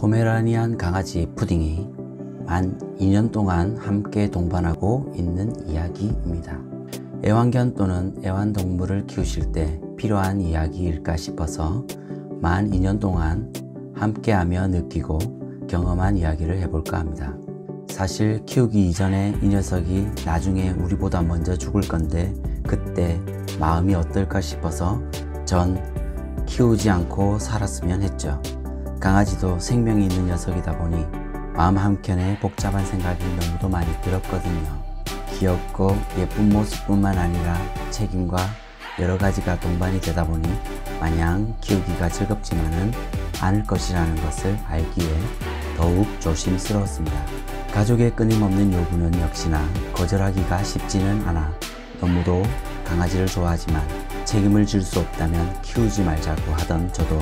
포메라니안 강아지 푸딩이 만 2년 동안 함께 동반하고 있는 이야기입니다. 애완견 또는 애완동물을 키우실 때 필요한 이야기일까 싶어서 만 2년 동안 함께하며 느끼고 경험한 이야기를 해볼까 합니다. 사실 키우기 이전에 이 녀석이 나중에 우리보다 먼저 죽을 건데 그때 마음이 어떨까 싶어서 전 키우지 않고 살았으면 했죠. 강아지도 생명이 있는 녀석이다 보니 마음 한켠에 복잡한 생각이 너무도 많이 들었거든요. 귀엽고 예쁜 모습뿐만 아니라 책임과 여러 가지가 동반이 되다 보니 마냥 키우기가 즐겁지만은 않을 것이라는 것을 알기에 더욱 조심스러웠습니다. 가족의 끊임없는 요구는 역시나 거절하기가 쉽지는 않아 너무도 강아지를 좋아하지만 책임을 질 수 없다면 키우지 말자고 하던 저도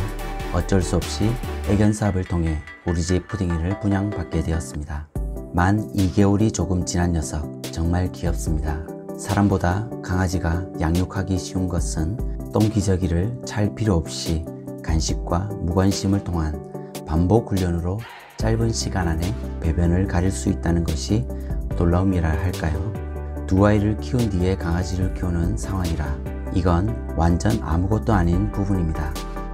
어쩔 수 없이 애견 사업을 통해 우리 집 푸딩이를 분양받게 되었습니다. 만 2개월이 조금 지난 녀석 정말 귀엽습니다. 사람보다 강아지가 양육하기 쉬운 것은 똥기저귀를 찰 필요 없이 간식과 무관심을 통한 반복 훈련으로 짧은 시간 안에 배변을 가릴 수 있다는 것이 놀라움이라 할까요? 두 아이를 키운 뒤에 강아지를 키우는 상황이라 이건 완전 아무것도 아닌 부분입니다.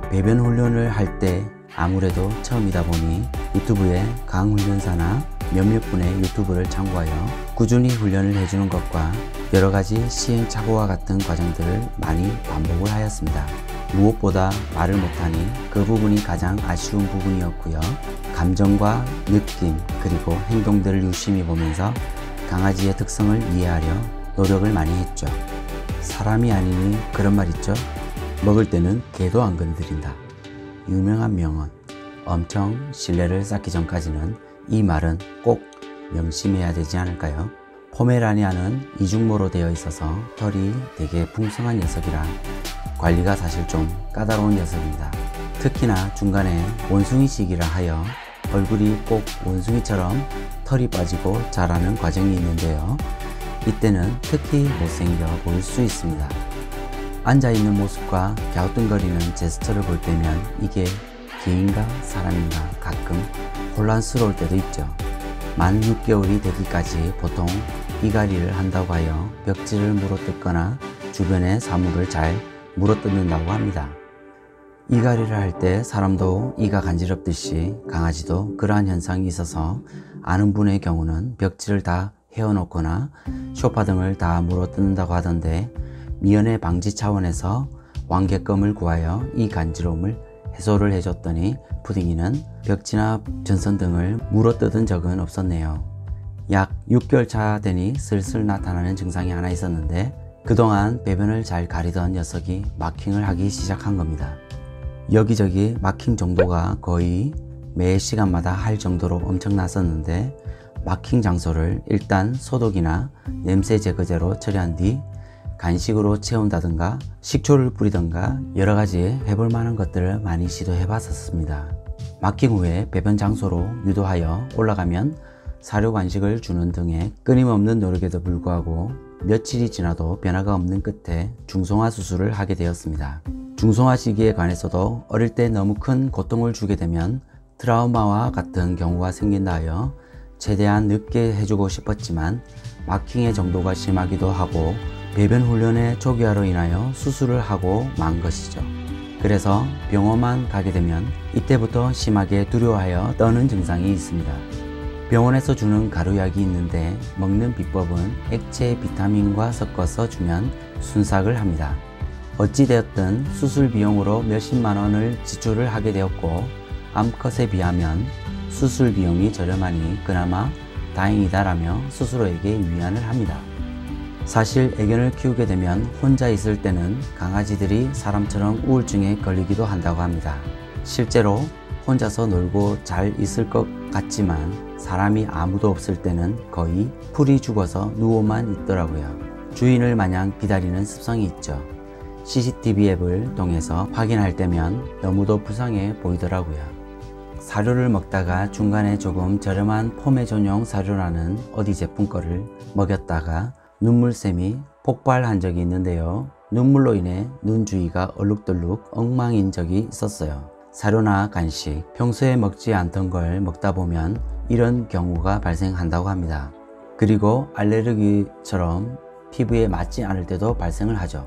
배변 훈련을 할 때 아무래도 처음이다 보니 유튜브에 강훈련사나 몇몇 분의 유튜브를 참고하여 꾸준히 훈련을 해주는 것과 여러가지 시행착오와 같은 과정들을 많이 반복을 하였습니다. 무엇보다 말을 못하니 그 부분이 가장 아쉬운 부분이었고요. 감정과 느낌 그리고 행동들을 유심히 보면서 강아지의 특성을 이해하려 노력을 많이 했죠. 사람이 아니니 그런 말 있죠. 먹을 때는 개도 안 건드린다. 유명한 명언. 엄청 신뢰를 쌓기 전까지는 이 말은 꼭 명심해야 되지 않을까요? 포메라니안은 이중모로 되어 있어서 털이 되게 풍성한 녀석이라 관리가 사실 좀 까다로운 녀석입니다. 특히나 중간에 원숭이 시기라 하여 얼굴이 꼭 원숭이처럼 털이 빠지고 자라는 과정이 있는데요. 이때는 특히 못생겨 보일 수 있습니다. 앉아있는 모습과 갸우뚱거리는 제스처를 볼 때면 이게 개인가 사람인가 가끔 혼란스러울 때도 있죠. 만 6개월이 되기까지 보통 이갈이를 한다고 하여 벽지를 물어뜯거나 주변의 사물을 잘 물어뜯는다고 합니다. 이갈이를 할 때 사람도 이가 간지럽듯이 강아지도 그러한 현상이 있어서 아는 분의 경우는 벽지를 다 헤어놓거나 소파 등을 다 물어뜯는다고 하던데 미연의 방지 차원에서 왕개껌을 구하여 이 간지러움을 해소를 해줬더니 푸딩이는 벽지나 전선 등을 물어뜯은 적은 없었네요. 약 6개월 차 되니 슬슬 나타나는 증상이 하나 있었는데 그동안 배변을 잘 가리던 녀석이 마킹을 하기 시작한 겁니다. 여기저기 마킹 정도가 거의 매 시간마다 할 정도로 엄청났었는데 마킹 장소를 일단 소독이나 냄새 제거제로 처리한 뒤 간식으로 채운다든가 식초를 뿌리던가 여러가지 해볼 만한 것들을 많이 시도해 봤었습니다. 마킹 후에 배변 장소로 유도하여 올라가면 사료 간식을 주는 등의 끊임없는 노력에도 불구하고 며칠이 지나도 변화가 없는 끝에 중성화 수술을 하게 되었습니다. 중성화 시기에 관해서도 어릴 때 너무 큰 고통을 주게 되면 트라우마와 같은 경우가 생긴다 하여 최대한 늦게 해주고 싶었지만 마킹의 정도가 심하기도 하고 배변 훈련의 초기화로 인하여 수술을 하고 만 것이죠. 그래서 병원만 가게 되면 이때부터 심하게 두려워하여 떠는 증상이 있습니다. 병원에서 주는 가루약이 있는데 먹는 비법은 액체 비타민과 섞어서 주면 순삭을 합니다. 어찌되었든 수술 비용으로 몇십만 원을 지출을 하게 되었고 암컷에 비하면 수술 비용이 저렴하니 그나마 다행이다라며 스스로에게 위안을 합니다. 사실 애견을 키우게 되면 혼자 있을 때는 강아지들이 사람처럼 우울증에 걸리기도 한다고 합니다. 실제로 혼자서 놀고 잘 있을 것 같지만 사람이 아무도 없을 때는 거의 풀이 죽어서 누워만 있더라고요. 주인을 마냥 기다리는 습성이 있죠. CCTV 앱을 통해서 확인할 때면 너무도 불쌍해 보이더라고요. 사료를 먹다가 중간에 조금 저렴한 포메 전용 사료라는 어디 제품 거를 먹였다가 눈물샘이 폭발한 적이 있는데요. 눈물로 인해 눈 주위가 얼룩덜룩 엉망인 적이 있었어요. 사료나 간식, 평소에 먹지 않던 걸 먹다 보면 이런 경우가 발생한다고 합니다. 그리고 알레르기처럼 피부에 맞지 않을 때도 발생을 하죠.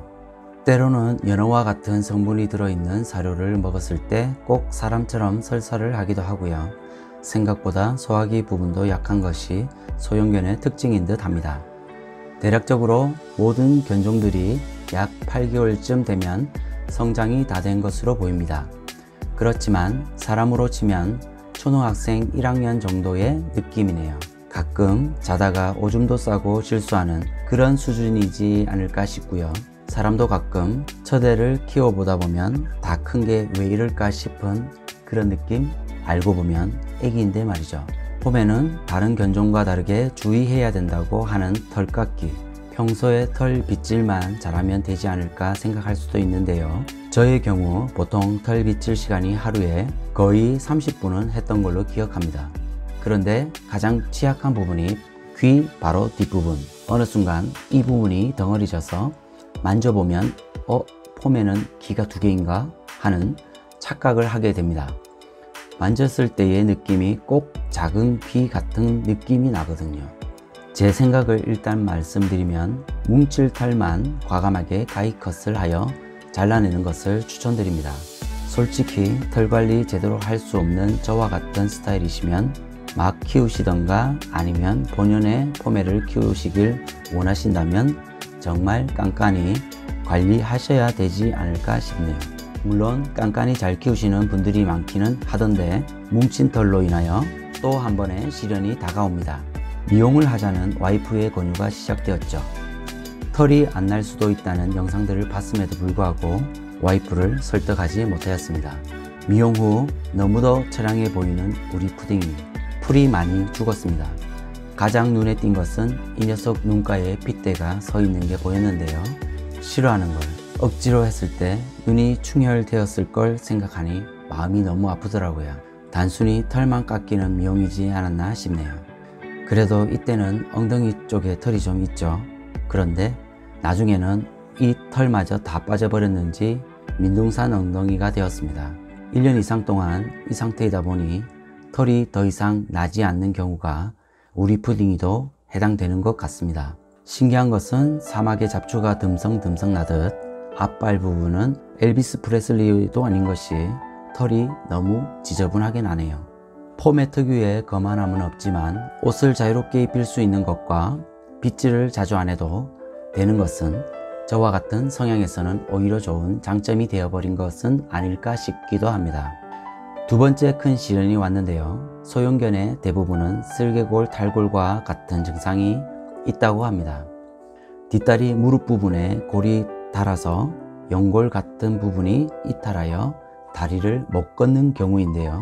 때로는 연어와 같은 성분이 들어있는 사료를 먹었을 때 꼭 사람처럼 설사를 하기도 하고요. 생각보다 소화기 부분도 약한 것이 소형견의 특징인 듯 합니다. 대략적으로 모든 견종들이 약 8개월쯤 되면 성장이 다 된 것으로 보입니다. 그렇지만 사람으로 치면 초등학생 1학년 정도의 느낌이네요. 가끔 자다가 오줌도 싸고 실수하는 그런 수준이지 않을까 싶고요. 사람도 가끔 첫 애를 키워보다 보면 다 큰 게 왜 이럴까 싶은 그런 느낌? 알고 보면 애기인데 말이죠. 봄에는 다른 견종과 다르게 주의해야 된다고 하는 털깎기, 평소에 털 빗질만 잘하면 되지 않을까 생각할 수도 있는데요. 저의 경우 보통 털 빗질 시간이 하루에 거의 30분은 했던 걸로 기억합니다. 그런데 가장 취약한 부분이 귀 바로 뒷부분, 어느 순간 이 부분이 덩어리져서 만져보면 폼에는 귀가 2개인가 하는 착각을 하게 됩니다. 만졌을 때의 느낌이 꼭 작은 귀 같은 느낌이 나거든요. 제 생각을 일단 말씀드리면 뭉칠 털만 과감하게 가위컷을 하여 잘라내는 것을 추천드립니다. 솔직히 털 관리 제대로 할 수 없는 저와 같은 스타일이시면 막 키우시던가 아니면 본연의 포메를 키우시길 원하신다면 정말 깐깐히 관리하셔야 되지 않을까 싶네요. 물론 깐깐히 잘 키우시는 분들이 많기는 하던데 뭉친 털로 인하여 또 한 번의 시련이 다가옵니다. 미용을 하자는 와이프의 권유가 시작되었죠. 털이 안 날 수도 있다는 영상들을 봤음에도 불구하고 와이프를 설득하지 못하였습니다. 미용 후 너무도 처량해 보이는 우리 푸딩이 풀이 많이 죽었습니다. 가장 눈에 띈 것은 이 녀석 눈가에 핏대가 서 있는 게 보였는데요. 싫어하는 걸 억지로 했을 때 눈이 충혈되었을 걸 생각하니 마음이 너무 아프더라고요. 단순히 털만 깎이는 미용이지 않았나 싶네요. 그래도 이때는 엉덩이 쪽에 털이 좀 있죠. 그런데 나중에는 이 털마저 다 빠져버렸는지 민둥산 엉덩이가 되었습니다. 1년 이상 동안 이 상태이다 보니 털이 더 이상 나지 않는 경우가 우리 푸딩이도 해당되는 것 같습니다. 신기한 것은 사막의 잡초가 듬성듬성 나듯 앞발 부분은 엘비스 프레슬리도 아닌 것이 털이 너무 지저분하게 나네요. 폼의 특유의 거만함은 없지만 옷을 자유롭게 입힐 수 있는 것과 빗질을 자주 안 해도 되는 것은 저와 같은 성향에서는 오히려 좋은 장점이 되어버린 것은 아닐까 싶기도 합니다. 두 번째 큰 시련이 왔는데요. 소형견의 대부분은 슬개골, 탈골과 같은 증상이 있다고 합니다. 뒷다리 무릎 부분에 골이 닳아서 연골 같은 부분이 이탈하여 다리를 못 걷는 경우인데요.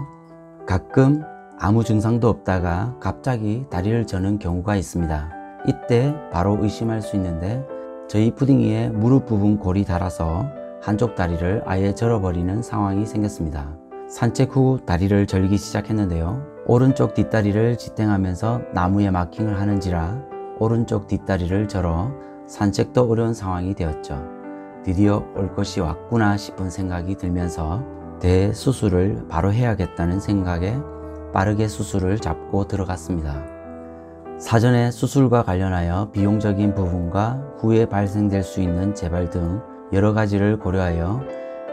가끔 아무 증상도 없다가 갑자기 다리를 저는 경우가 있습니다. 이때 바로 의심할 수 있는데 저희 푸딩이의 무릎 부분 골이 닳아서 한쪽 다리를 아예 절어버리는 상황이 생겼습니다. 산책 후 다리를 절기 시작했는데요. 오른쪽 뒷다리를 지탱하면서 나무에 마킹을 하는지라 오른쪽 뒷다리를 절어 산책도 어려운 상황이 되었죠. 드디어 올 것이 왔구나 싶은 생각이 들면서 대수술을 바로 해야겠다는 생각에 빠르게 수술을 잡고 들어갔습니다. 사전에 수술과 관련하여 비용적인 부분과 후에 발생될 수 있는 재발 등 여러 가지를 고려하여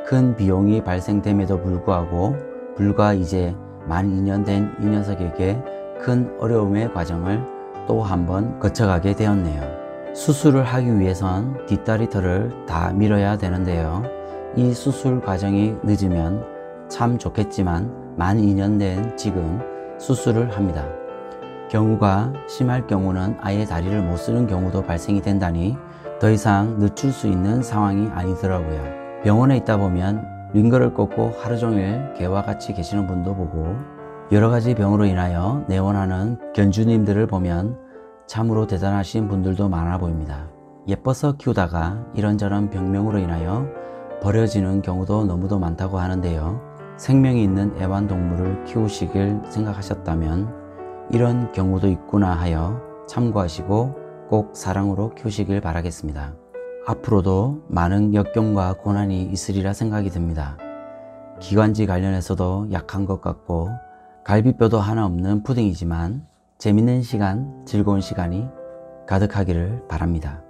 큰 비용이 발생됨에도 불구하고 불과 이제 만 2년 된 이 녀석에게 큰 어려움의 과정을 또 한 번 거쳐가게 되었네요. 수술을 하기 위해선 뒷다리 털을 다 밀어야 되는데요. 이 수술 과정이 늦으면 참 좋겠지만 만 2년 된 지금 수술을 합니다. 경우가 심할 경우는 아예 다리를 못 쓰는 경우도 발생이 된다니 더 이상 늦출 수 있는 상황이 아니더라고요. 병원에 있다 보면 링거를 꽂고 하루 종일 개와 같이 계시는 분도 보고 여러 가지 병으로 인하여 내원하는 견주님들을 보면 참으로 대단하신 분들도 많아 보입니다. 예뻐서 키우다가 이런저런 병명으로 인하여 버려지는 경우도 너무도 많다고 하는데요. 생명이 있는 애완동물을 키우시길 생각하셨다면 이런 경우도 있구나 하여 참고하시고 꼭 사랑으로 키우시길 바라겠습니다. 앞으로도 많은 역경과 고난이 있으리라 생각이 듭니다. 기관지 관련해서도 약한 것 같고 갈비뼈도 하나 없는 푸딩이지만 재밌는 시간, 즐거운 시간이 가득하기를 바랍니다.